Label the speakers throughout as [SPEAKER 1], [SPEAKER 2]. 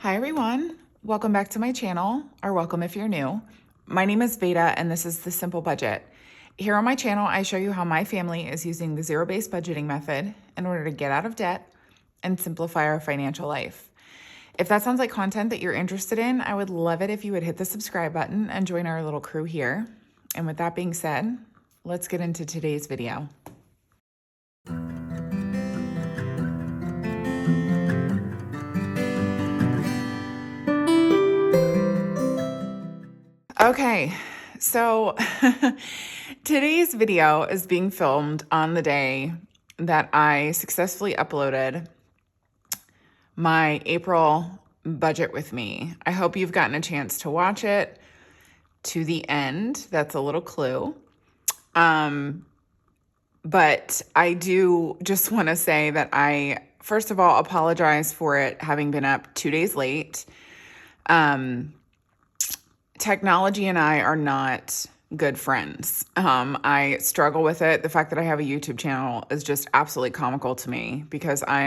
[SPEAKER 1] Hi everyone, welcome back to my channel, or welcome if you're new. My name is Veda and this is The Simple Budget. Here on my channel, I show you how my family is using the zero-based budgeting method in order to get out of debt and simplify our financial life. If that sounds like content that you're interested in, I would love it if you would hit the subscribe button and join our little crew here. And with that being said, let's get into today's video. Okay, so today's video is being filmed on the day that I successfully uploaded my April budget with me. I hope you've gotten a chance to watch it to the end. That's a little clue. But I do just want to say that I, first of all, apologize for it having been up 2 days late. Technology and I are not good friends. I struggle with it. The fact that I have a YouTube channel is just absolutely comical to me because I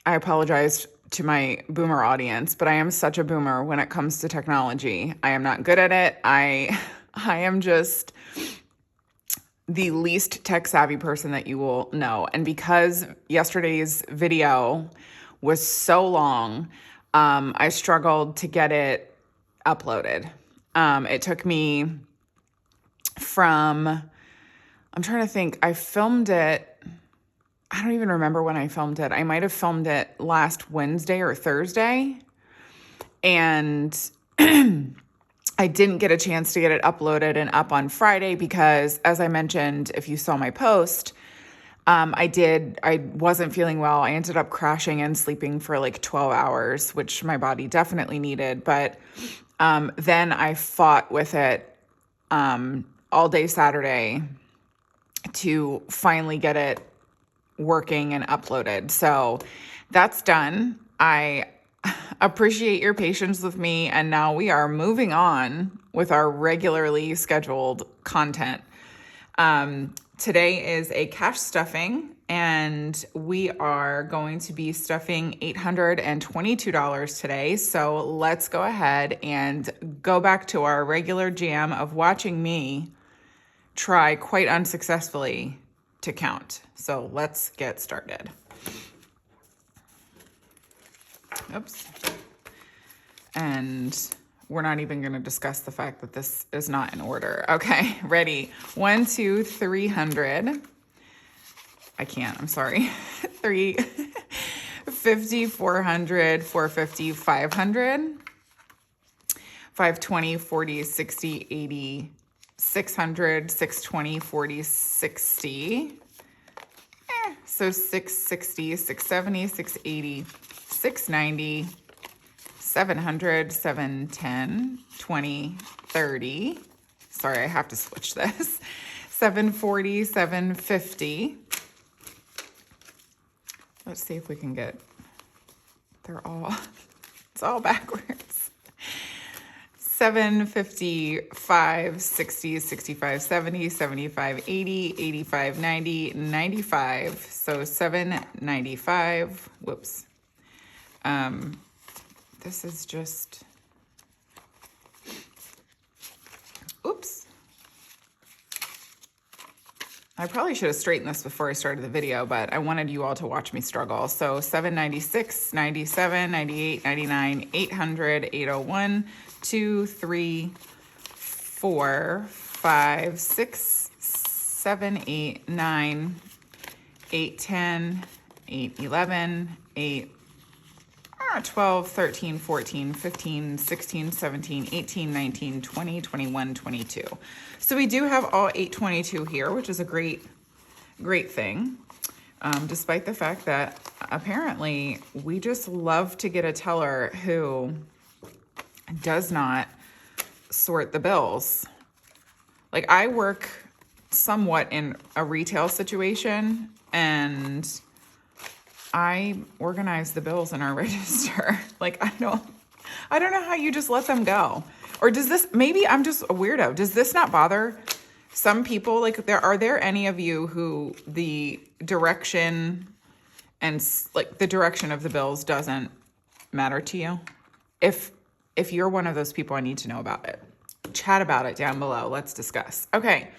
[SPEAKER 1] apologize to my boomer audience, but I am such a boomer when it comes to technology. I am not good at it. I am just the least tech savvy person that you will know. And because yesterday's video was so long, I struggled to get it uploaded. It took me from, I'm trying to think, I filmed it, I don't even remember when I filmed it. I might have filmed it last Wednesday or Thursday. And I didn't get a chance to get it uploaded and up on Friday because, as I mentioned, if you saw my post, I wasn't feeling well. I ended up crashing and sleeping for like 12 hours, which my body definitely needed. But then I fought with it all day Saturday to finally get it working and uploaded. So that's done. I appreciate your patience with me. And now we are moving on with our regularly scheduled content. Today is a cash stuffing, and we are going to be stuffing $822 today. So let's go ahead and go back to our regular jam of watching me try quite unsuccessfully to count. So let's get started. Oops. And we're not even going to discuss the fact that this is not in order. Okay, ready? 1, 2, 300. I can't, I'm sorry. 350, 400, 450, 500, 520, 40, 60, 80, 600, 620, 40, 60. So 660, 670, 680, 690, 700, 710, 20, 30. Sorry, I have to switch this. 740, 750. Let's see if we can get, it's all backwards. 755, 60, 65, 70, 75, 80, 85, 90, 95. So 795. Whoops. This is just, oops. I probably should have straightened this before I started the video, but I wanted you all to watch me struggle. So 796, 97, 98, 99, 800, 801, 2, 3, 4, 5, 6, 7, 8, 9, 8, 10, 8, 11, 8, 12, 13, 14, 15, 16, 17, 18, 19, 20, 21, 22. So we do have all 822 here, which is a great thing. Despite the fact that apparently we just love to get a teller who does not sort the bills. Like, I work somewhat in a retail situation, and I organize the bills in our register. Like, I don't know how you just let them go. Or does this, maybe I'm just a weirdo. Does this not bother some people? Like, are there any of you who the direction and like the direction of the bills doesn't matter to you, if you're one of those people, I need to know about it. Chat about it down below. Let's discuss. Okay.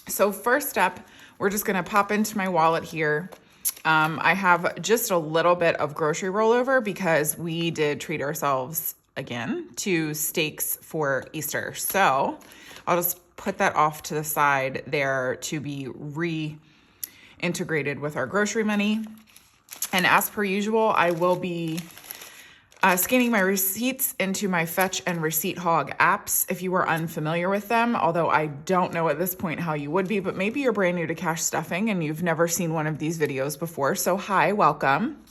[SPEAKER 1] So first up, we're just going to pop into my wallet here. I have just a little bit of grocery rollover because we did treat ourselves again to steaks for Easter. So I'll just put that off to the side there to be reintegrated with our grocery money. And as per usual, I will be scanning my receipts into my Fetch and Receipt Hog apps if you are unfamiliar with them, although I don't know at this point how you would be, but maybe you're brand new to cash stuffing and you've never seen one of these videos before. So hi, welcome.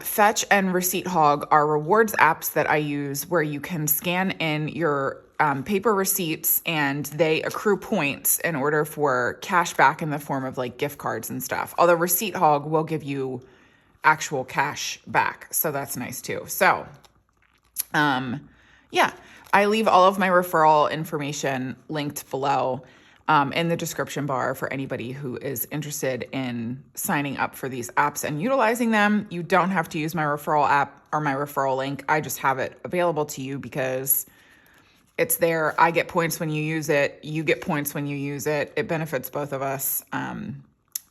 [SPEAKER 1] Fetch and Receipt Hog are rewards apps that I use where you can scan in your paper receipts and they accrue points in order for cash back in the form of like gift cards and stuff. Although Receipt Hog will give you actual cash back. So that's nice too. So, yeah, I leave all of my referral information linked below in the description bar for anybody who is interested in signing up for these apps and utilizing them. You don't have to use my referral app or my referral link. I just have it available to you because it's there. I get points when you use it. You get points when you use it. It benefits both of us.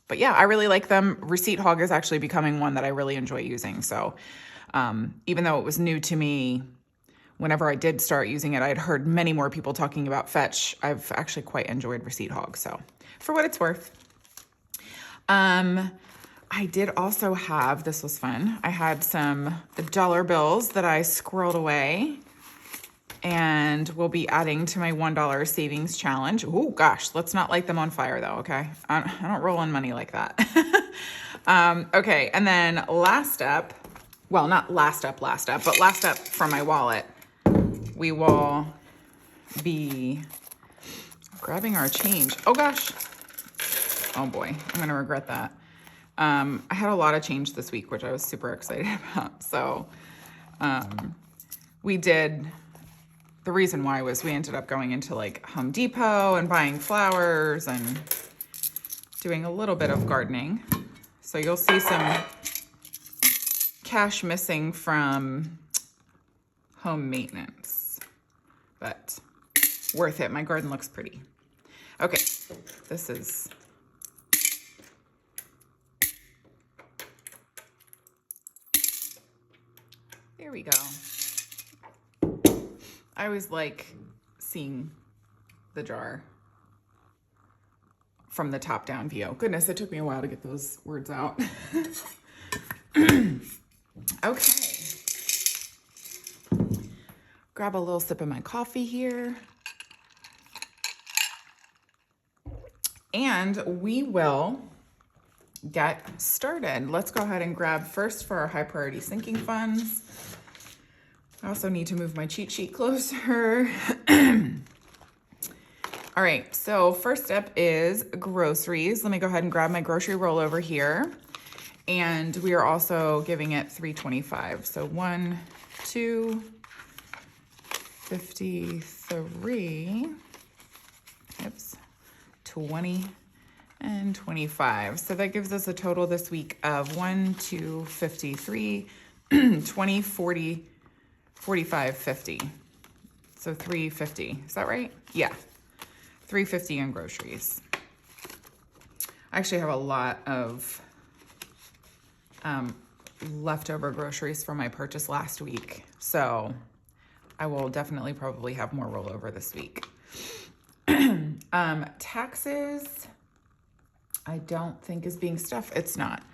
[SPEAKER 1] But yeah, I really like them. Receipt Hog is actually becoming one that I really enjoy using. So even though it was new to me, whenever I did start using it, I'd heard many more people talking about Fetch. I've actually quite enjoyed Receipt Hog. So for what it's worth. I did also have, this was fun. I had some dollar bills that I squirreled away and we'll be adding to my $1 savings challenge. Oh gosh, let's not light them on fire though, okay? I don't roll in money like that. Okay, and then last up, well, not last up, but last up from my wallet, we will be grabbing our change. Oh gosh. Oh boy, I'm gonna regret that. I had a lot of change this week, which I was super excited about. So we did... The reason why was we ended up going into like Home Depot and buying flowers and doing a little bit of gardening. So you'll see some cash missing from home maintenance, but worth it. My garden looks pretty. Okay, this is... There we go. I always like seeing the jar from the top down view. Goodness, it took me a while to get those words out. Okay. Grab a little sip of my coffee here. And we will get started. Let's go ahead and grab first for our high priority sinking funds. I also need to move my cheat sheet closer. All right, so first up is groceries. Let me go ahead and grab my grocery rollover here. And we are also giving it $3.25. So 1, 2, 53, oops, 20, and 25. So that gives us a total this week of 1, 2, 53, 20, 40, 45, 50. So 350. Is that right? Yeah. 350 in groceries. I actually have a lot of leftover groceries from my purchase last week. So I will definitely probably have more rollover this week. Taxes, I don't think is being stuffed. It's not.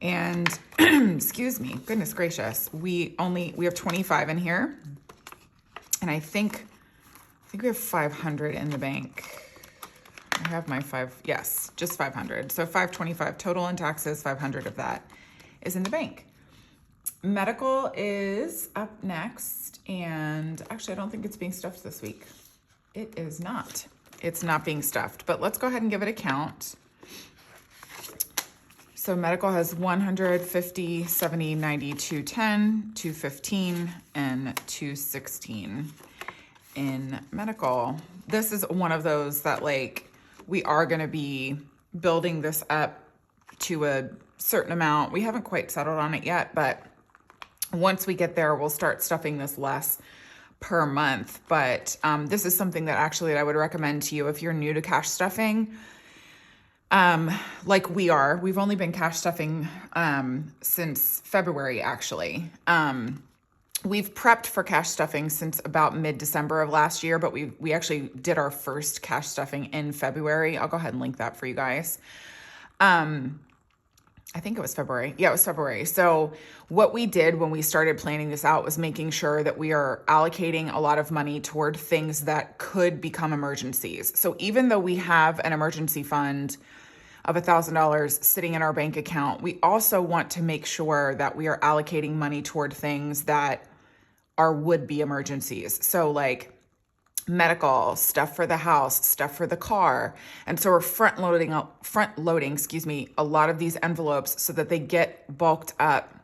[SPEAKER 1] And excuse me, goodness gracious. We have 25 in here. And I think we have 500 in the bank. I have my yes, just 500. So 525 total in taxes, 500 of that is in the bank. Medical is up next. And actually, I don't think it's being stuffed this week. It is not. It's not being stuffed, but let's go ahead and give it a count. So medical has 150, 70, 90, 210, 215, and 216 in medical. This is one of those that like we are going to be building this up to a certain amount. We haven't quite settled on it yet, but once we get there, we'll start stuffing this less per month. But this is something that actually I would recommend to you if you're new to cash stuffing. Like we are. We've only been cash stuffing since February, actually. We've prepped for cash stuffing since about mid-December of last year, but we actually did our first cash stuffing in February. I'll go ahead and link that for you guys. I think it was February. Yeah, it was February. So what we did when we started planning this out was making sure that we are allocating a lot of money toward things that could become emergencies. So even though we have an emergency fund of $1,000 sitting in our bank account, we also want to make sure that we are allocating money toward things that are would-be emergencies. So like medical stuff for the house, stuff for the car. And so we're front loading, a lot of these envelopes so that they get bulked up,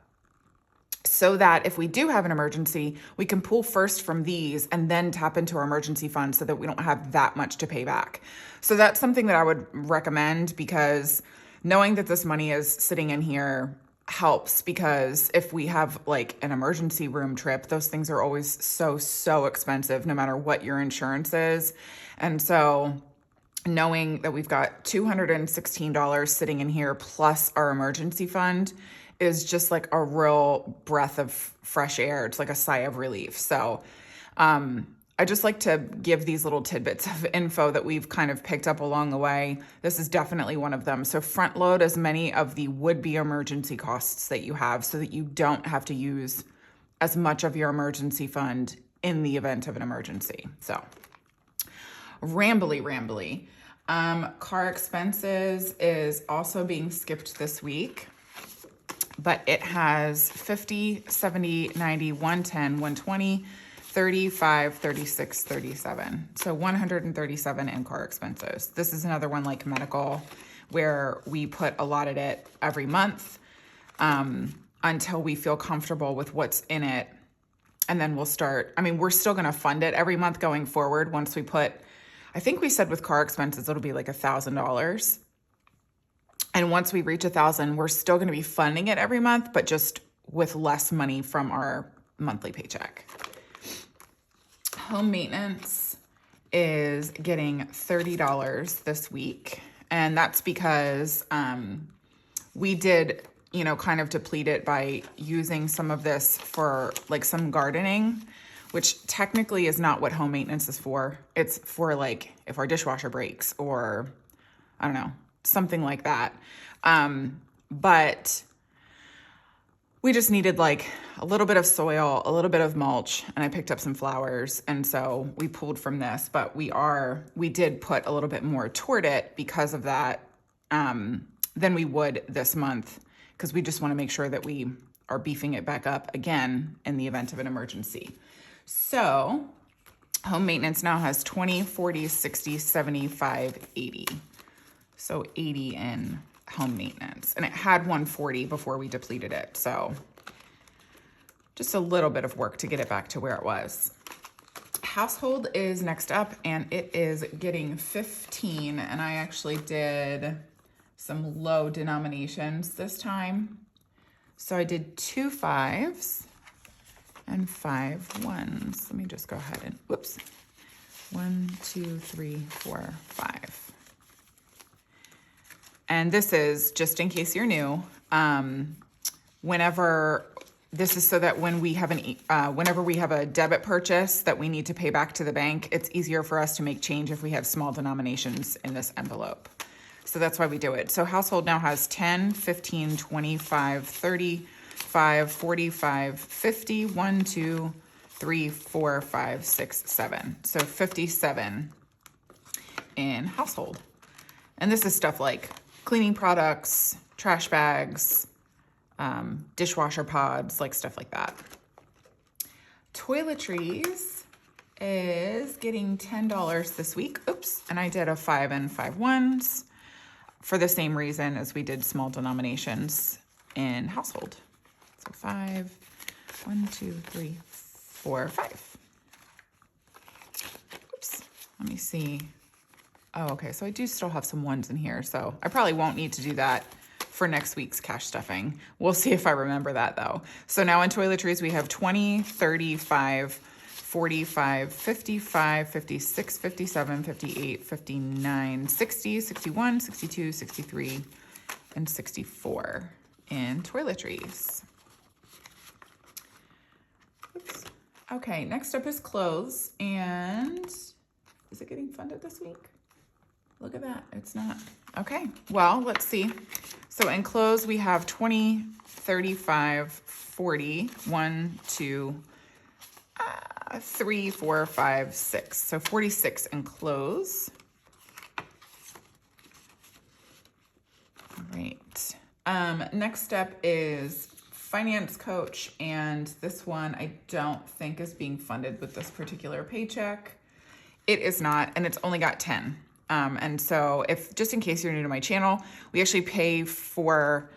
[SPEAKER 1] so that if we do have an emergency, we can pull first from these and then tap into our emergency fund so that we don't have that much to pay back. So that's something that I would recommend, because knowing that this money is sitting in here helps, because if we have like an emergency room trip, those things are always so expensive no matter what your insurance is. And so knowing that we've got $216 sitting in here plus our emergency fund is just like a real breath of fresh air. It's like a sigh of relief. So I just like to give these little tidbits of info that we've kind of picked up along the way. This is definitely one of them. So front load as many of the would-be emergency costs that you have so that you don't have to use as much of your emergency fund in the event of an emergency. So rambly. Car expenses is also being skipped this week, but it has 50, 70, 90, 110, 120, 35, 36, 37. So 137 in car expenses. This is another one like medical, where we put allotted it every month until we feel comfortable with what's in it. And then we'll start, we're still going to fund it every month going forward. Once we put, I think we said with car expenses, it'll be like $1,000. And once we reach 1,000, we're still going to be funding it every month, but just with less money from our monthly paycheck. Home maintenance is getting $30 this week. And that's because we did, kind of deplete it by using some of this for like some gardening, which technically is not what home maintenance is for. It's for like if our dishwasher breaks or I don't know, something like that. But we just needed like a little bit of soil, a little bit of mulch, and I picked up some flowers. And so we pulled from this, but we did put a little bit more toward it because of that, than we would this month, because we just want to make sure that we are beefing it back up again in the event of an emergency. So home maintenance now has 20, 40, 60, 75, 80. So 80 in home maintenance, and it had 140 before we depleted it. So just a little bit of work to get it back to where it was. Household is next up, and it is getting 15. And I actually did some low denominations this time. So I did 2 5s and 5 1s. Let me just go ahead and, 1, 2, 3, 4, 5. And this is, just in case you're new, this is so that when we have whenever we have a debit purchase that we need to pay back to the bank, it's easier for us to make change if we have small denominations in this envelope. So that's why we do it. So household now has 10, 15, 25, 35, 45, 50, 1, 2, 3, 4, 5, 6, 7. So 57 in household. And this is stuff like cleaning products, trash bags, dishwasher pods, like stuff like that. Toiletries is getting $10 this week. And I did a 5 and 5 1s for the same reason as we did small denominations in household. So 5, 1, 2, 3, 4, 5. Let me see. Oh, okay. So I do still have some 1s in here. So I probably won't need to do that for next week's cash stuffing. We'll see if I remember that though. So now in toiletries, we have 20, 35, 45, 55, 56, 57, 58, 59, 60, 61, 62, 63, and 64 in toiletries. Oops. Okay, next up is clothes. And is it getting funded this week? Look at that. It's not. Okay, well, let's see. So in clothes, we have 20, 35, 40, 1, 2, 3, 4, 5, 6. So 46 in clothes. All right. Next up is finance coach, and this one I don't think is being funded with this particular paycheck. It is not, and it's only got 10. And so if, just in case you're new to my channel, we actually pay for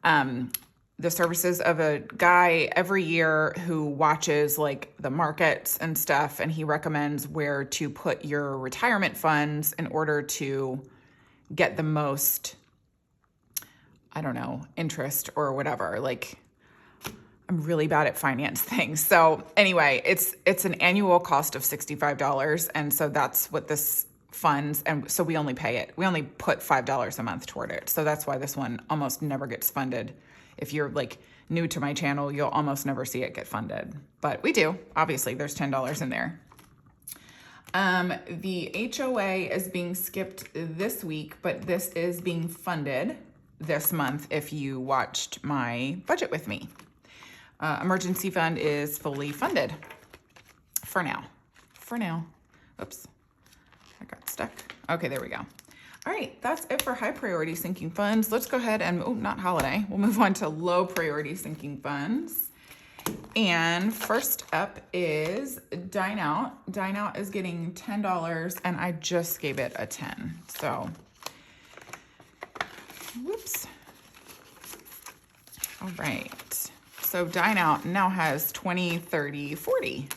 [SPEAKER 1] the services of a guy every year who watches like the markets and stuff, and he recommends where to put your retirement funds in order to get the most, I don't know, interest or whatever. Like, I'm really bad at finance things. So anyway, it's an annual cost of $65. And so that's what this funds. And so we only pay it. We only put $5 a month toward it. So that's why this one almost never gets funded. If you're like new to my channel, you'll almost never see it get funded. But we do. Obviously, there's $10 in there. The HOA is being skipped this week, but this is being funded this month if you watched my budget with me. Emergency fund is fully funded for now. Oops, I got stuck. Okay, there we go. All right, that's it for high priority sinking funds. Let's go ahead and, not holiday. We'll move on to low priority sinking funds. And first up is Dine Out. Dine Out is getting $10 and I just gave it a 10. So, whoops. All right. So Dine Out now has 20, 30, 40.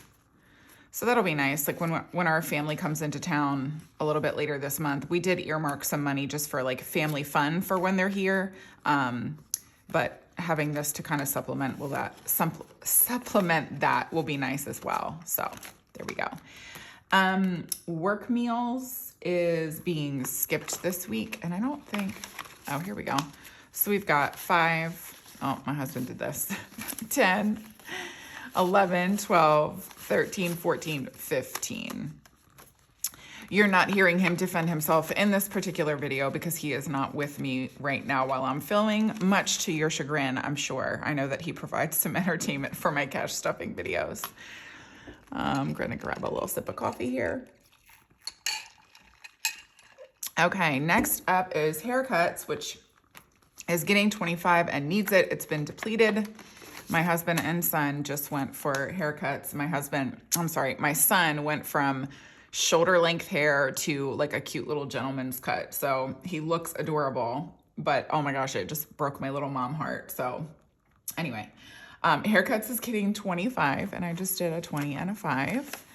[SPEAKER 1] So that'll be nice. Like when our family comes into town a little bit later this month, we did earmark some money just for like family fun for when they're here. But having this to kind of supplement that will be nice as well. So there we go. Work meals is being skipped this week. And I don't think, oh, here we go. So we've got 5. Oh, my husband did this. 10, 11, 12, 13, 14, 15. You're not hearing him defend himself in this particular video because he is not with me right now while I'm filming, much to your chagrin, I'm sure. I know that he provides some entertainment for my cash stuffing videos. I'm going to grab a little sip of coffee here. Okay, next up is haircuts, which is getting 25 and needs it. It's been depleted. My husband and son just went for haircuts. My son went from shoulder length hair to like a cute little gentleman's cut. So he looks adorable, but oh my gosh, it just broke my little mom heart. So anyway, haircuts is getting 25 and I just did a 20 and a 5.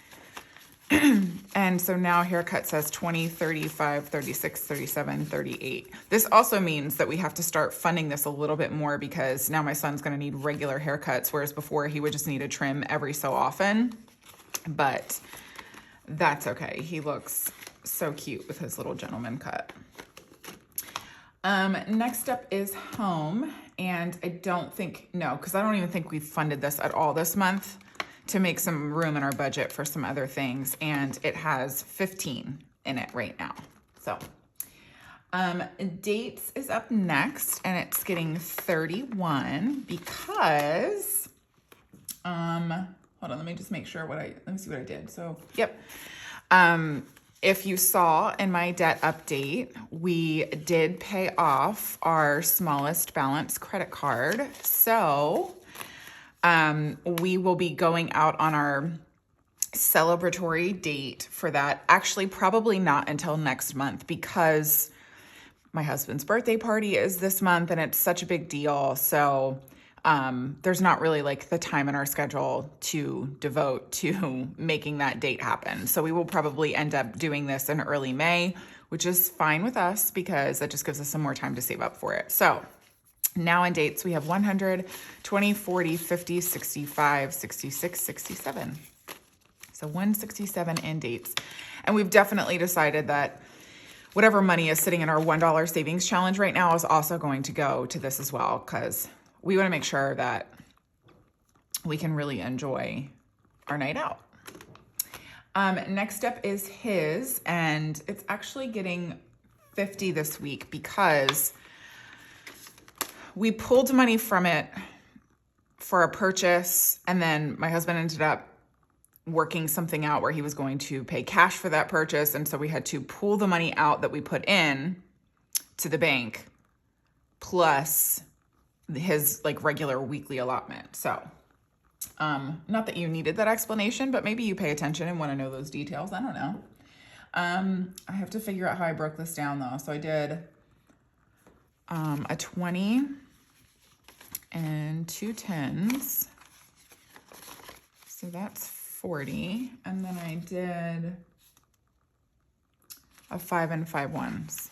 [SPEAKER 1] And so now haircut says 20, 35, 36, 37, 38. This also means that we have to start funding this a little bit more because now my son's going to need regular haircuts, whereas before he would just need a trim every so often. But that's okay. He looks so cute with his little gentleman cut. Next up is home. And I don't think, no, because I don't even think we've funded this at all this month to make some room in our budget for some other things. And it has 15 in it right now. So dates is up next and it's getting 31 because, hold on, let me just make sure let me see what I did. So, yep. If you saw in my debt update, we did pay off our smallest balance credit card. So, we will be going out on our celebratory date for that. Actually, probably not until next month because my husband's birthday party is this month and it's such a big deal. So there's not really like the time in our schedule to devote to making that date happen. So we will probably end up doing this in early May, which is fine with us because that just gives us some more time to save up for it. So Now in dates, we have 100, 20, 40, 50, 65, 66, 67. So 167 in dates. And we've definitely decided that whatever money is sitting in our $1 savings challenge right now is also going to go to this as well, because we want to make sure that we can really enjoy our night out. Next up is his, and it's actually getting 50 this week because we pulled money from it for a purchase, and then my husband ended up working something out where he was going to pay cash for that purchase, and so we had to pull the money out that we put in to the bank plus his like regular weekly allotment. So not that you needed that explanation, but maybe you pay attention and want to know those details. I don't know. I have to figure out how I broke this down though. So I did a 20 and 2 10s. So that's 40. And then I did a 5 and 5 1s.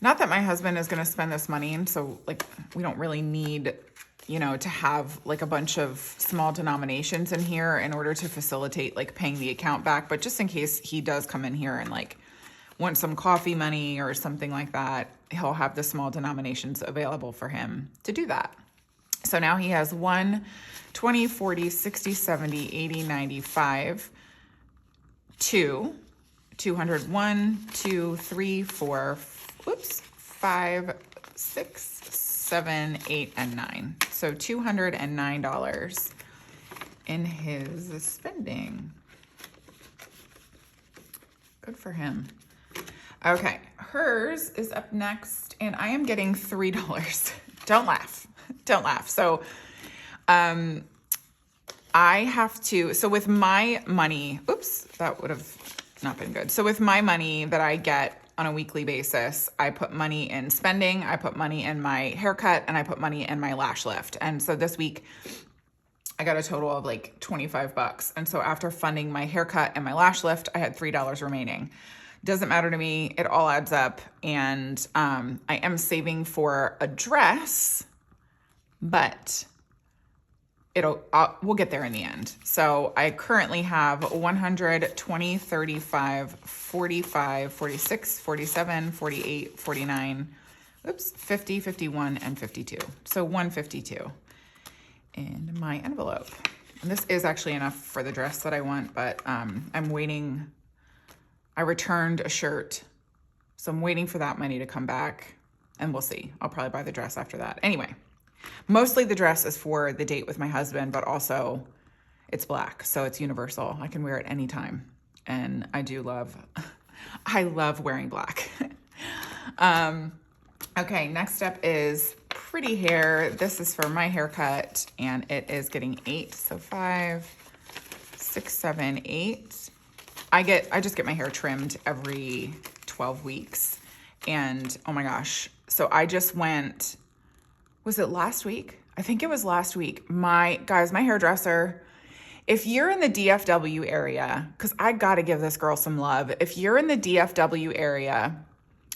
[SPEAKER 1] Not that my husband is going to spend this money, and so like we don't really need, you know, to have like a bunch of small denominations in here in order to facilitate like paying the account back. But just in case he does come in here and like want some coffee money or something like that, he'll have the small denominations available for him to do that. So now he has 1, 20, 40, 60, 70, 80, 95, 2, 200, 1, 2, 3, 4, 5, 6, 7, 8, and 9. So $209 in his spending. Good for him. Okay, hers is up next, and I am getting $3. Don't laugh. Don't laugh. So I have to, so with my money, that would have not been good. So with my money that I get on a weekly basis, I put money in spending, I put money in my haircut, and I put money in my lash lift. And so this week I got a total of like $25. And so after funding my haircut and my lash lift, I had $3 remaining. Doesn't matter to me. It all adds up. And I am saving for a dress, but we'll get there in the end. So I currently have 100, 20, 35, 45, 46, 47, 48, 49, 50, 51, and 52. So 152 in my envelope. And this is actually enough for the dress that I want, but I'm waiting. I returned a shirt, so I'm waiting for that money to come back, and we'll see. I'll probably buy the dress after that. Anyway, mostly the dress is for the date with my husband, but also it's black, so it's universal. I can wear it anytime, and I love wearing black. Okay, next up is pretty hair. This is for my haircut, and it is getting 8, so 5, 6, 7, 8. I just get my hair trimmed every 12 weeks, and oh my gosh, so I just went, was it last week? I think it was last week. My hairdresser, if you're in the DFW area, because I got to give this girl some love. If you're in the DFW area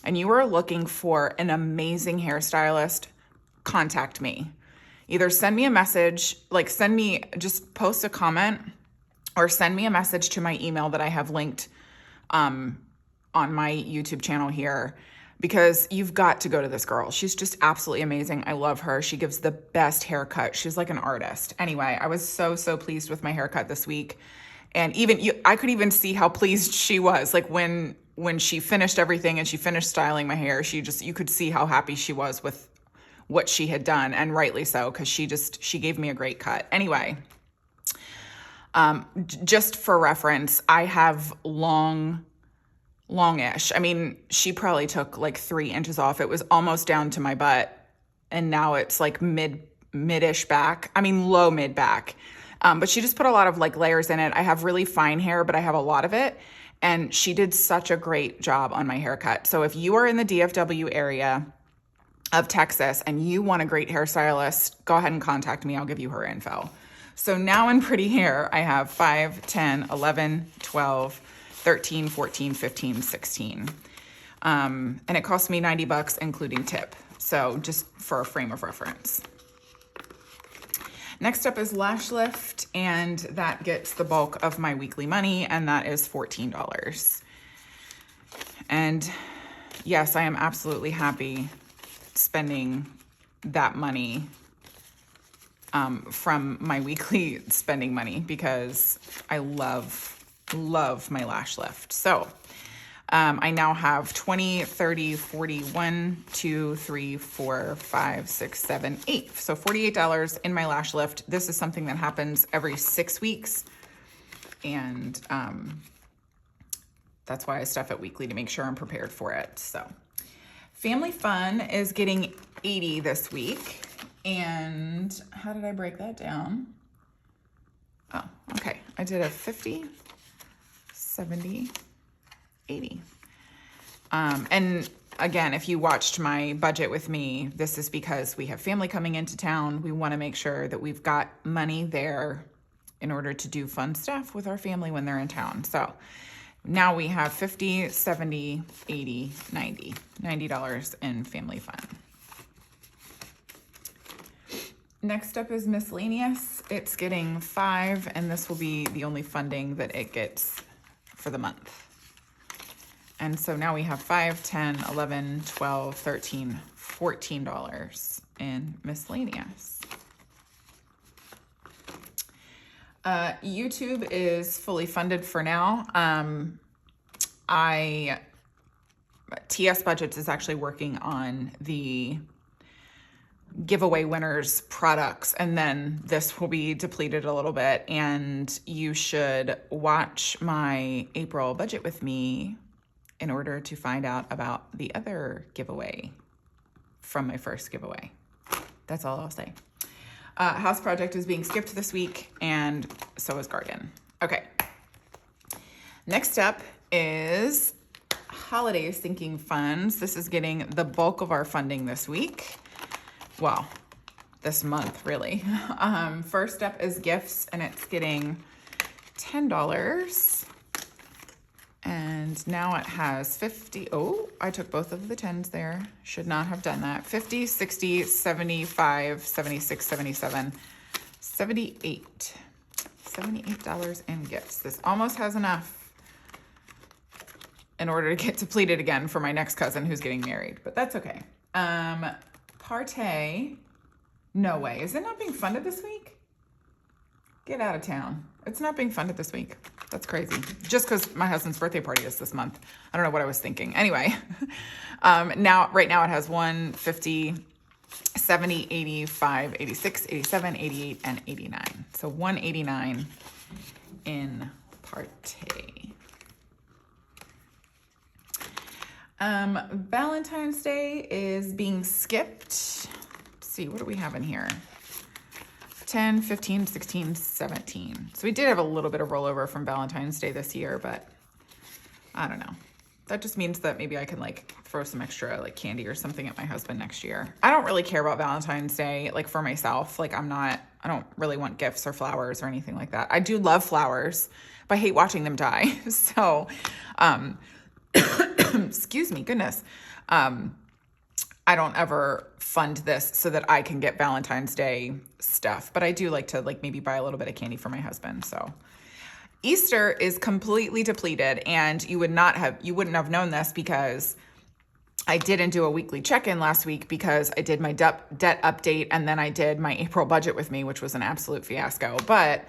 [SPEAKER 1] and you are looking for an amazing hairstylist, contact me. Either send me a message, just post a comment, or send me a message to my email that I have linked on my YouTube channel here, because you've got to go to this girl. She's just absolutely amazing. I love her. She gives the best haircut. She's like an artist. Anyway, I was so pleased with my haircut this week. And I could even see how pleased she was. Like when she finished everything and she finished styling my hair, you could see how happy she was with what she had done, and rightly so, because she gave me a great cut. Anyway, just for reference, I have longish. I mean, she probably took like 3 inches off. It was almost down to my butt, and now it's like mid-ish back. I mean, low mid back. But she just put a lot of like layers in it. I have really fine hair, but I have a lot of it. And she did such a great job on my haircut. So if you are in the DFW area of Texas and you want a great hairstylist, go ahead and contact me. I'll give you her info. So now in pretty hair, I have 5, 10, 11, 12, 13, 14, 15, 16. And it cost me $90 including tip. So just for a frame of reference. Next up is Lash Lift, and that gets the bulk of my weekly money, and that is $14. And yes, I am absolutely happy spending that money from my weekly spending money, because I love my Lash Lift. So I now have 20, 30, 40, 1, 2, 3, 4, 5, 6, 7, 8. So $48 in my Lash Lift. This is something that happens every 6 weeks. And that's why I stuff it weekly, to make sure I'm prepared for it. So Family Fun is getting 80 this week. And how did I break that down? Oh, okay. I did a 50, 70, 80. And again, if you watched my budget with me, this is because we have family coming into town. We want to make sure that we've got money there in order to do fun stuff with our family when they're in town. So now we have 50, 70, 80, 90. $90 in Family Fun. Next up is Miscellaneous. It's getting 5, and this will be the only funding that it gets for the month. And so now we have 5, 10, 11, 12, 13, $14 in Miscellaneous. YouTube is fully funded for now. TS Budgets is actually working on the giveaway winners products, and then this will be depleted a little bit, and you should watch my April budget with me in order to find out about the other giveaway from my first giveaway. That's all I'll say. House project is being skipped this week, and so is garden. Okay. Next up is holiday sinking funds. This is getting the bulk of our funding this week. Well, this month, really. First up is gifts, and it's getting $10. And now it has 50. Oh, I took both of the 10s there. Should not have done that. 50, 60, 75, 76, 77, 78. $78 in gifts. This almost has enough in order to get depleted again for my next cousin who's getting married, but that's okay. Partay, no way. Is it not being funded this week? Get out of town. It's not being funded this week. That's crazy. Just because my husband's birthday party is this month. I don't know what I was thinking. Anyway, right now it has 150, 70, 85, 86, 87, 88, and 89. So 189 in Partay. Valentine's Day is being skipped. Let's see, what do we have in here? 10, 15, 16, 17. So we did have a little bit of rollover from Valentine's Day this year, but I don't know. That just means that maybe I can like throw some extra like candy or something at my husband next year. I don't really care about Valentine's Day, like for myself. Like I don't really want gifts or flowers or anything like that. I do love flowers, but I hate watching them die. So, excuse me, goodness. I don't ever fund this so that I can get Valentine's Day stuff, but I do like to like maybe buy a little bit of candy for my husband. So Easter is completely depleted, and you wouldn't have known this because I didn't do a weekly check-in last week because I did my debt update, and then I did my April budget with me, which was an absolute fiasco. But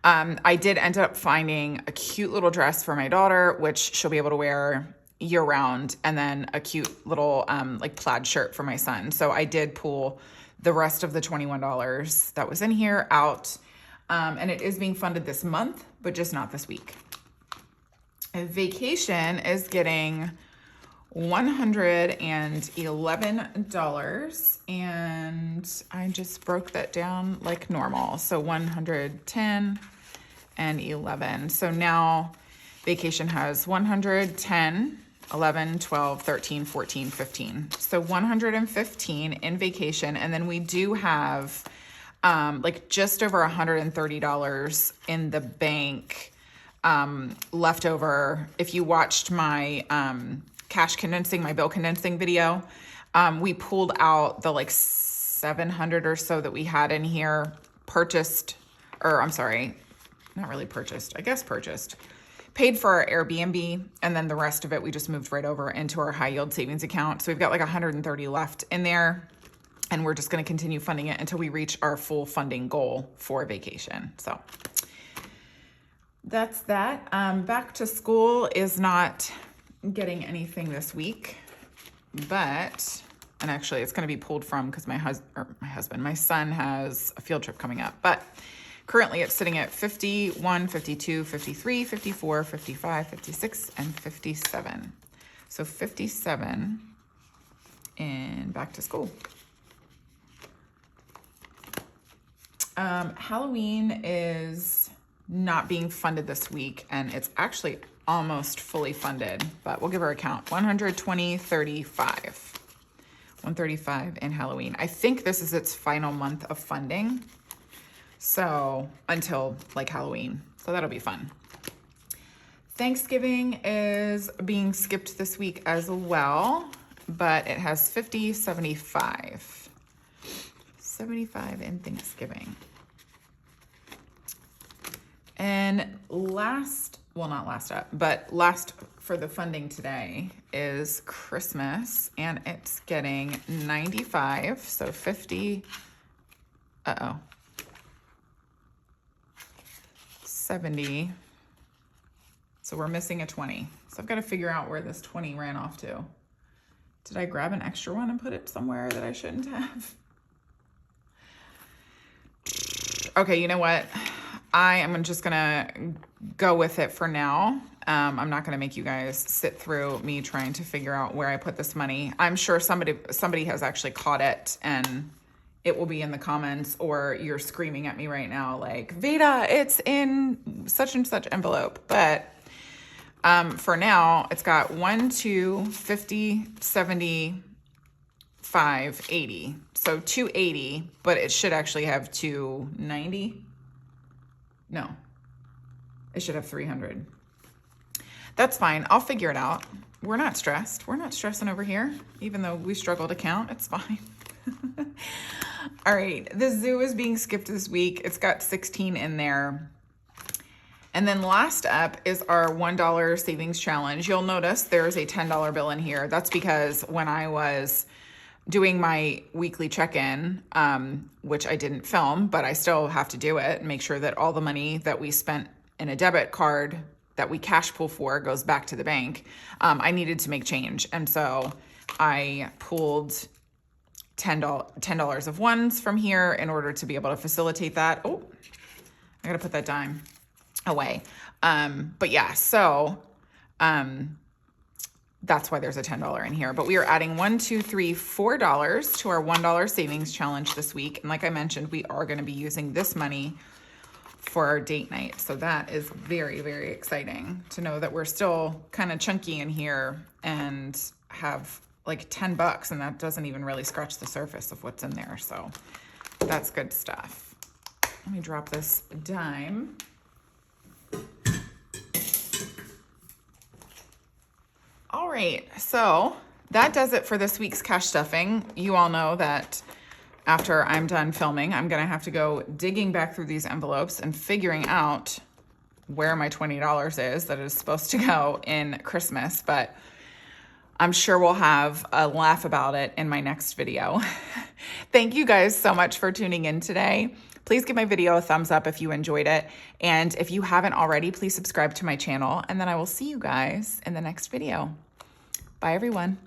[SPEAKER 1] I did end up finding a cute little dress for my daughter, which she'll be able to wear year round, and then a cute little like plaid shirt for my son. So I did pull the rest of the $21 that was in here out, and it is being funded this month, but just not this week. And vacation is getting $111, and I just broke that down like normal. So 110 and 11. So now vacation has 110, 11, 12, 13, 14, 15. So 115 in vacation. And then we do have like just over $130 in the bank left over. If you watched my cash condensing, my bill condensing video, We pulled out the like 700 or so that we had in here, purchased, or I'm sorry, not really purchased, I guess purchased, paid for our Airbnb, and then the rest of it we just moved right over into our high yield savings account. So we've got like 130 left in there, and we're just going to continue funding it until we reach our full funding goal for vacation. So that's that. Back to school is not getting anything this week, but, and actually it's going to be pulled from because my son has a field trip coming up, but currently it's sitting at 51, 52, 53, 54, 55, 56, and 57. So 57 in back to school. Halloween is not being funded this week, and it's actually almost fully funded, but we'll give her a count. 120, 35. 135 in Halloween. I think this is its final month of funding. So until like Halloween. So that'll be fun. Thanksgiving is being skipped this week as well, but it has 50, 75. 75 in Thanksgiving. And last for the funding today is Christmas, and it's getting 95, so 50, 70, so we're missing a 20. So I've got to figure out where this 20 ran off to. Did I grab an extra one and put it somewhere that I shouldn't have? Okay, you know what? I am just gonna go with it for now. I'm not gonna make you guys sit through me trying to figure out where I put this money. I'm sure somebody has actually caught it, and it will be in the comments, or you're screaming at me right now like, Veda, it's in such and such envelope. But for now, it's got 1, 2, 50, 75, 80. So 280, but it should actually have 290. No, it should have 300. That's fine. I'll figure it out. We're not stressed. We're not stressing over here, even though we struggle to count. It's fine. All right. The zoo is being skipped this week. It's got 16 in there. And then last up is our $1 savings challenge. You'll notice there's a $10 bill in here. That's because when I was doing my weekly check-in, which I didn't film, but I still have to do it, make sure that all the money that we spent in a debit card that we cash pull for goes back to the bank. I needed to make change. And so I pulled $10 of ones from here in order to be able to facilitate that. Oh, I gotta put that dime away. But yeah, so that's why there's a $10 in here. But we are adding $4 to our $1 savings challenge this week. And like I mentioned, we are going to be using this money for our date night. So that is very, very exciting to know that we're still kind of chunky in here and have like $10, and that doesn't even really scratch the surface of what's in there. So that's good stuff. Let me drop this dime. All right, so that does it for this week's cash stuffing. You all know that after I'm done filming, I'm gonna have to go digging back through these envelopes and figuring out where my $20 is that is supposed to go in Christmas, but I'm sure we'll have a laugh about it in my next video. Thank you guys so much for tuning in today. Please give my video a thumbs up if you enjoyed it. And if you haven't already, please subscribe to my channel, and then I will see you guys in the next video. Bye, everyone.